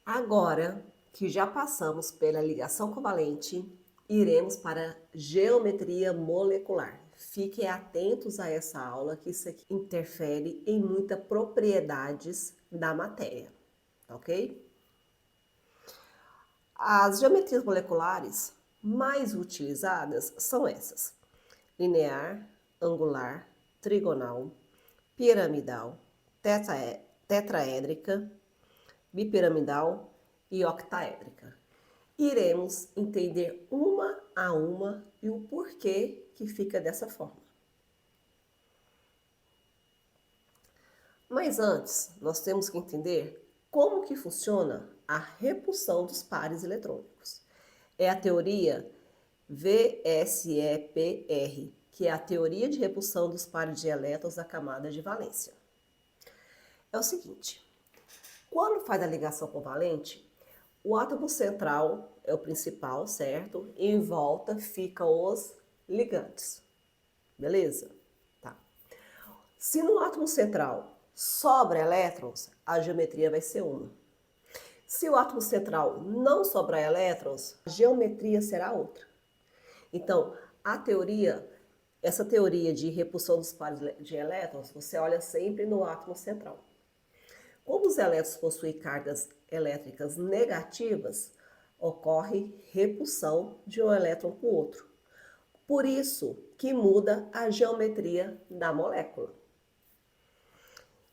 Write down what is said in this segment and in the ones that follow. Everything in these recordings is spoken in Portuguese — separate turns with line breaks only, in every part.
Agora que já passamos pela ligação covalente, iremos para geometria molecular. Fiquem atentos a essa aula que isso aqui interfere em muitas propriedades da matéria, ok? As geometrias moleculares mais utilizadas são essas: linear, angular, trigonal, piramidal, tetraédrica, bipiramidal e octaédrica. Iremos entender uma a uma e o porquê que fica dessa forma. Mas antes, nós temos que entender como que funciona a repulsão dos pares eletrônicos. É a teoria VSEPR, que é a teoria de repulsão dos pares de elétrons da camada de valência. É o seguinte: quando faz a ligação covalente, o átomo central é o principal, certo? E em volta ficam os ligantes. Beleza? Tá. Se no átomo central sobra elétrons, a geometria vai ser uma. Se o átomo central não sobrar elétrons, a geometria será outra. Então, essa teoria de repulsão dos pares de elétrons, você olha sempre no átomo central. Como os elétrons possuem cargas elétricas negativas, ocorre repulsão de um elétron com o outro. Por isso que muda a geometria da molécula.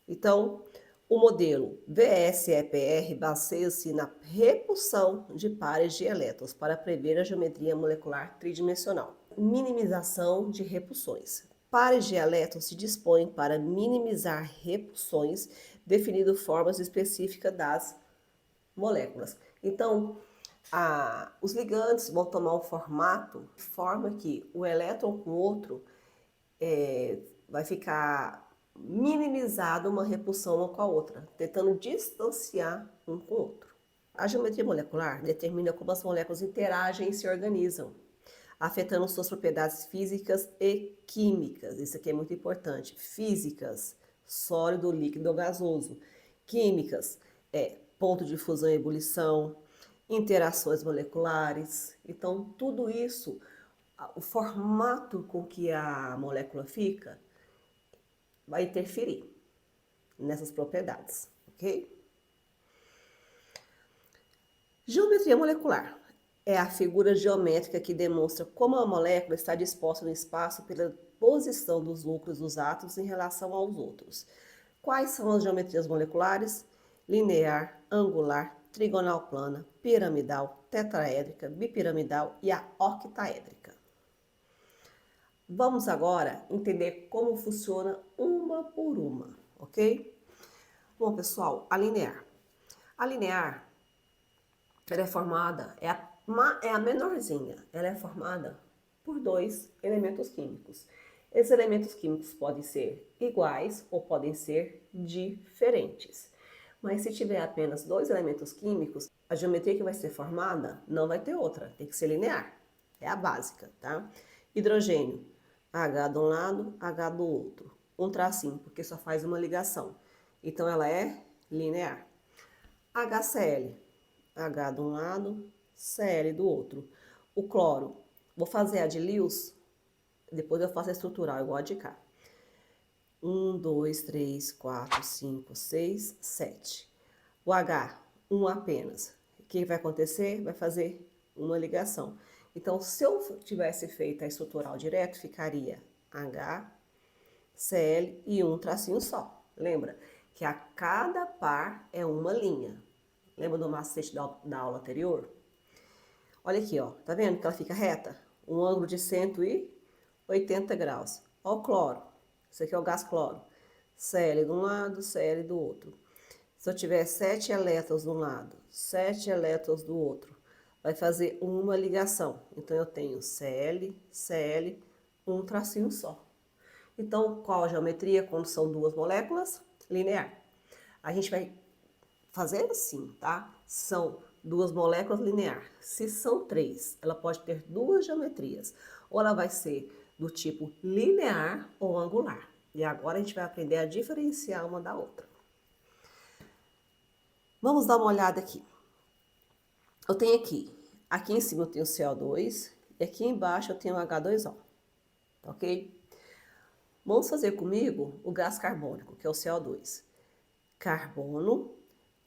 Então, o modelo VSEPR baseia-se na repulsão de pares de elétrons para prever a geometria molecular tridimensional. Minimização de repulsões. Pares de elétrons se dispõem para minimizar repulsões, definindo formas específicas das moléculas. Então, os ligantes vão tomar um formato de forma que o elétron com o outro vai ficar minimizado uma repulsão uma com a outra, tentando distanciar um com o outro. A geometria molecular determina como as moléculas interagem e se organizam, afetando suas propriedades físicas e químicas. Isso aqui é muito importante. Físicas, sólido, líquido ou gasoso. Químicas, ponto de fusão e ebulição, interações moleculares. Então, tudo isso, o formato com que a molécula fica, vai interferir nessas propriedades, ok? Geometria molecular é a figura geométrica que demonstra como a molécula está disposta no espaço pela posição dos núcleos dos átomos em relação aos outros. Quais são as geometrias moleculares? Linear, angular, trigonal plana, piramidal, tetraédrica, bipiramidal e a octaédrica. Vamos agora entender como funciona uma por uma, ok? Bom, pessoal, a linear. A linear, ela é formada, é a menorzinha, ela é formada por dois elementos químicos. Esses elementos químicos podem ser iguais ou podem ser diferentes. Mas se tiver apenas dois elementos químicos, a geometria que vai ser formada não vai ter outra, tem que ser linear. É a básica, tá? Hidrogênio, H de um lado, H do outro. Um tracinho, porque só faz uma ligação. Então, ela é linear. HCl, H de um lado, Cl do outro. O cloro, vou fazer a de Lewis, depois eu faço a estrutural, igual a de cá. 1, 2, 3, 4, 5, 6, 7. O H, um apenas. O que vai acontecer? Vai fazer uma ligação. Então, se eu tivesse feito a estrutural direto, ficaria H, Cl e um tracinho só. Lembra que a cada par é uma linha. Lembra do macete da aula anterior? Olha aqui, ó. Tá vendo que ela fica reta? Um ângulo de 180 graus. Ó o cloro. Isso aqui é o gás cloro. Cl de um lado, Cl do outro. Se eu tiver 7 elétrons de um lado, 7 elétrons do outro, vai fazer uma ligação. Então, eu tenho Cl, Cl, um tracinho só. Então, qual a geometria quando são duas moléculas? Linear. A gente vai fazer assim, tá? São duas moléculas linear. Se são três, ela pode ter duas geometrias. Ou ela vai ser do tipo linear ou angular. E agora a gente vai aprender a diferenciar uma da outra. Vamos dar uma olhada aqui. eu tenho aqui em cima eu tenho CO2 e aqui embaixo eu tenho H2O, tá ok? Vamos fazer comigo o gás carbônico, que é o CO2. Carbono,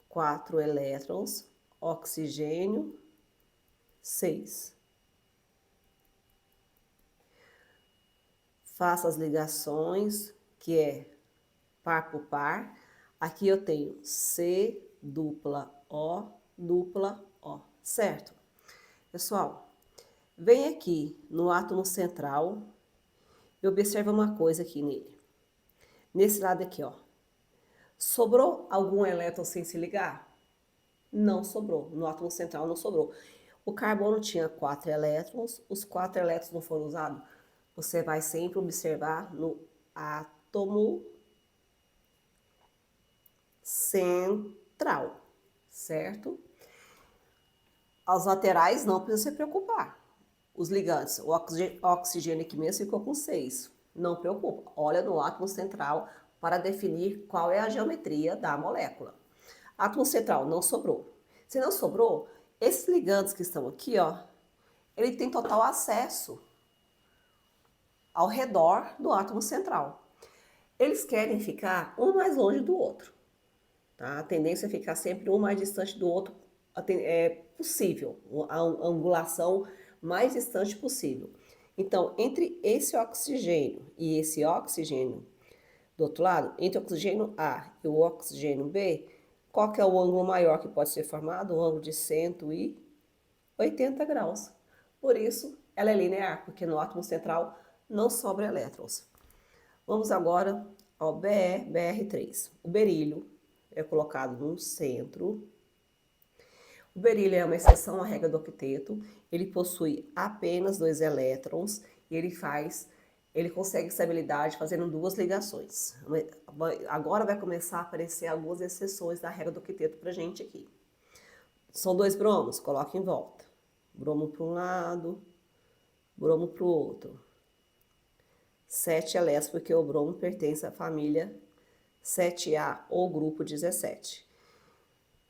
4 elétrons, oxigênio, 6. Faça as ligações, que é par por par. Aqui eu tenho C dupla O, certo? Pessoal, vem aqui no átomo central e observa uma coisa aqui nele. Nesse lado aqui, ó. Sobrou algum elétron sem se ligar? Não sobrou. No átomo central não sobrou. O carbono tinha 4 elétrons, os 4 elétrons não foram usados. Você vai sempre observar no átomo central, certo? Aos laterais não precisa se preocupar. Os ligantes, o oxigênio aqui mesmo ficou com 6. Não preocupa. Olha no átomo central para definir qual é a geometria da molécula. Átomo central não sobrou. Se não sobrou, esses ligantes que estão aqui, ó, ele tem total acesso ao redor do átomo central. Eles querem ficar um mais longe do outro. Tá? A tendência é ficar sempre um mais distante do outro, é possível, a angulação mais distante possível. Então, entre esse oxigênio e esse oxigênio do outro lado, entre o oxigênio A e o oxigênio B, qual que é o ângulo maior que pode ser formado? O ângulo de 180 graus. Por isso, ela é linear, porque no átomo central não sobra elétrons. Vamos agora ao BR3. O berílio é colocado no centro. O berílio é uma exceção à regra do octeto. Ele possui apenas 2 elétrons e ele consegue estabilidade fazendo 2 ligações. Agora vai começar a aparecer algumas exceções da regra do octeto pra gente aqui. São 2 bromos, coloca em volta. Bromo para um lado, bromo para o outro. 7 elétrons, porque o bromo pertence à família 7A ou grupo 17.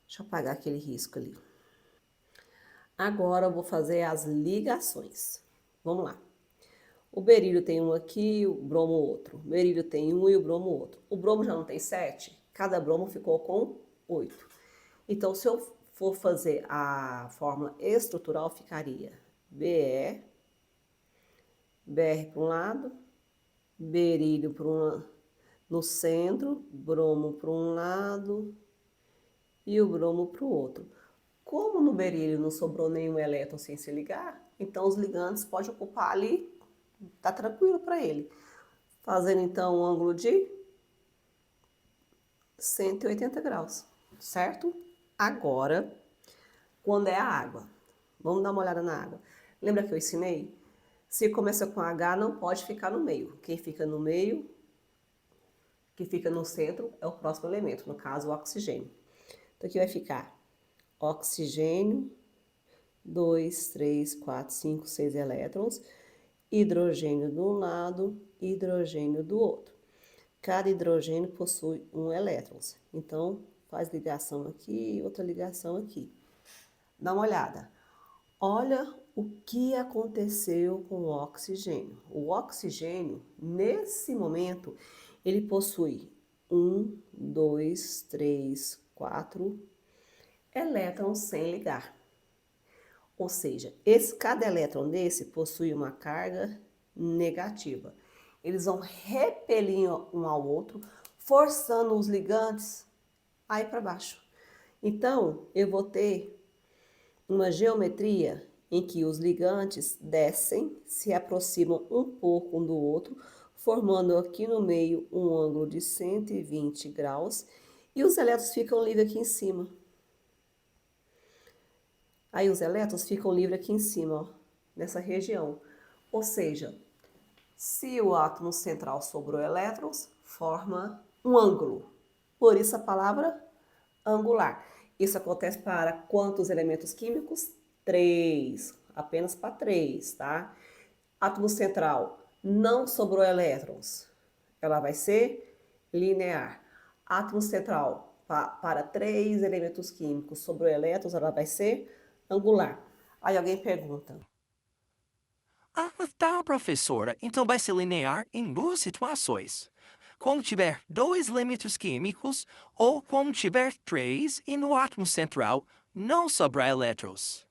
Deixa eu apagar aquele risco ali. Agora eu vou fazer as ligações. Vamos lá. O berílio tem um aqui, o bromo outro. O berílio tem um e o bromo outro. O bromo já não tem 7? Cada bromo ficou com 8. Então, se eu for fazer a fórmula estrutural, ficaria BR para um lado, berílio no centro, bromo para um lado e o bromo para o outro. Como no berílio não sobrou nenhum elétron sem se ligar, então os ligantes podem ocupar ali, tá tranquilo para ele. Fazendo então um ângulo de 180 graus, certo? Agora, quando é a água, vamos dar uma olhada na água. Lembra que eu ensinei? Se começa com H, não pode ficar no meio. Quem fica no meio, que fica no centro, é o próximo elemento, no caso o oxigênio. Então aqui vai ficar oxigênio, 2, 3, 4, 5, 6 elétrons, hidrogênio de um lado, hidrogênio do outro. Cada hidrogênio possui um elétron. Então, faz ligação aqui e outra ligação aqui. Dá uma olhada. Olha o que aconteceu com o oxigênio. O oxigênio, nesse momento, ele possui 1, 2, 3, 4 elétrons sem ligar. Ou seja, cada elétron desse possui uma carga negativa. Eles vão repelir um ao outro, forçando os ligantes a ir para baixo. Então, eu vou ter uma geometria em que os ligantes descem, se aproximam um pouco um do outro, formando aqui no meio um ângulo de 120 graus, e os elétrons ficam livres aqui em cima. Aí os elétrons ficam livres aqui em cima, ó, nessa região. Ou seja, se o átomo central sobrou elétrons, forma um ângulo. Por isso a palavra angular. Isso acontece para quantos elementos químicos? 3. Apenas para 3, tá? Átomo central, não sobrou elétrons. Ela vai ser linear. Átomo central, para 3 elementos químicos, sobrou elétrons, ela vai ser angular. Aí alguém pergunta,
Ah, tá, professora. Então vai ser linear em duas situações. Quando tiver dois elementos químicos ou quando tiver três e no átomo central não sobrar elétrons.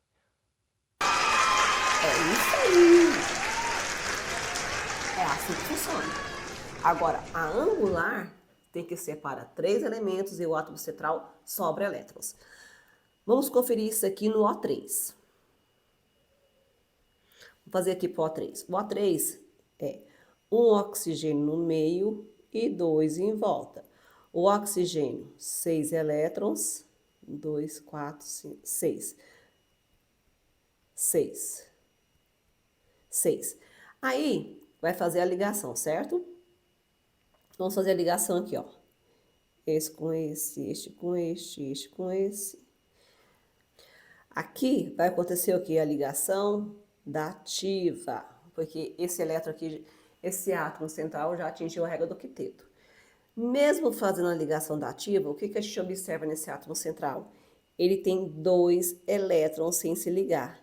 é isso aí. É assim que funciona. Agora, a angular tem que ser para 3 elementos e o átomo central sobra elétrons. Vamos conferir isso aqui no O3. Vou fazer aqui para o O3. O O3 é um oxigênio no meio e 2 em volta. O oxigênio, 6 elétrons. 2, 4, 5, 6. 6. 6. Aí, vai fazer a ligação, certo? Vamos fazer a ligação aqui, ó. Esse com esse, este com este com esse. Aqui vai acontecer o quê? A ligação dativa, porque esse elétron aqui, esse átomo central já atingiu a regra do octeto. Mesmo fazendo a ligação dativa, o que a gente observa nesse átomo central? Ele tem 2 elétrons sem se ligar.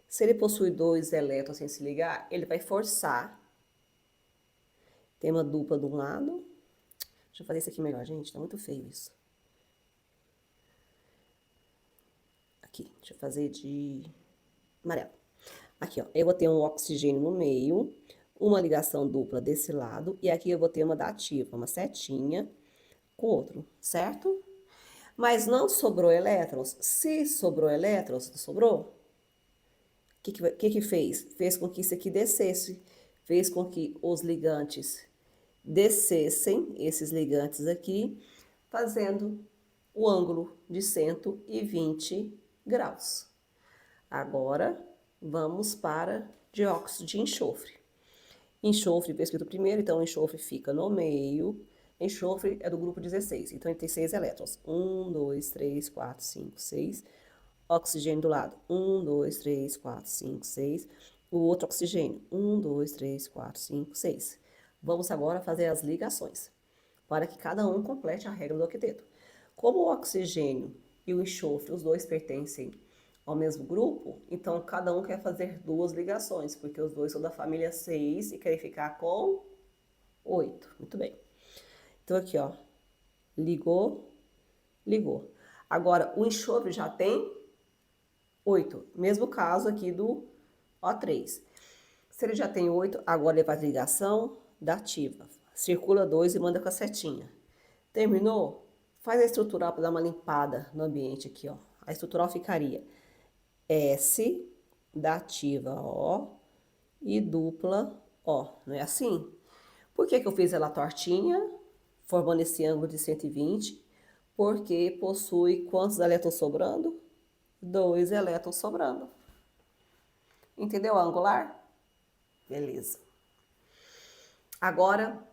Se ele possui 2 elétrons sem se ligar, ele vai forçar. Tem uma dupla de um lado. Deixa eu fazer isso aqui melhor, gente. Tá muito feio isso. Aqui, deixa eu fazer de amarelo. Aqui, ó, eu vou ter um oxigênio no meio, uma ligação dupla desse lado, e aqui eu vou ter uma dativa, uma setinha com outro, certo? Mas não sobrou elétrons? Se sobrou elétrons, não sobrou? O que fez? Fez com que isso aqui descesse, fez com que os ligantes descessem, esses ligantes aqui, fazendo o ângulo de 120 graus. Agora, vamos para dióxido de enxofre. Enxofre foi escrito primeiro, então enxofre fica no meio. Enxofre é do grupo 16, então ele tem 6 elétrons. 1, 2, 3, 4, 5, 6. Oxigênio do lado. 1, 2, 3, 4, 5, 6. O outro oxigênio. 1, 2, 3, 4, 5, 6. Vamos agora fazer as ligações, para que cada um complete a regra do octeto. Como o oxigênio e o enxofre, os dois pertencem ao mesmo grupo, então cada um quer fazer 2 ligações, porque os dois são da família 6 e querem ficar com 8. Muito bem. Então aqui, ó, ligou, ligou. Agora, o enxofre já tem 8. Mesmo caso aqui do O3. Se ele já tem 8, agora ele faz ligação dativa. Circula 2 e manda com a setinha. Terminou? Faz a estrutural para dar uma limpada no ambiente aqui, ó. A estrutural ficaria S, dativa O e dupla O. Não é assim? Por que eu fiz ela tortinha, formando esse ângulo de 120? Porque possui quantos elétrons sobrando? 2 elétrons sobrando. Entendeu a angular? Beleza. Agora,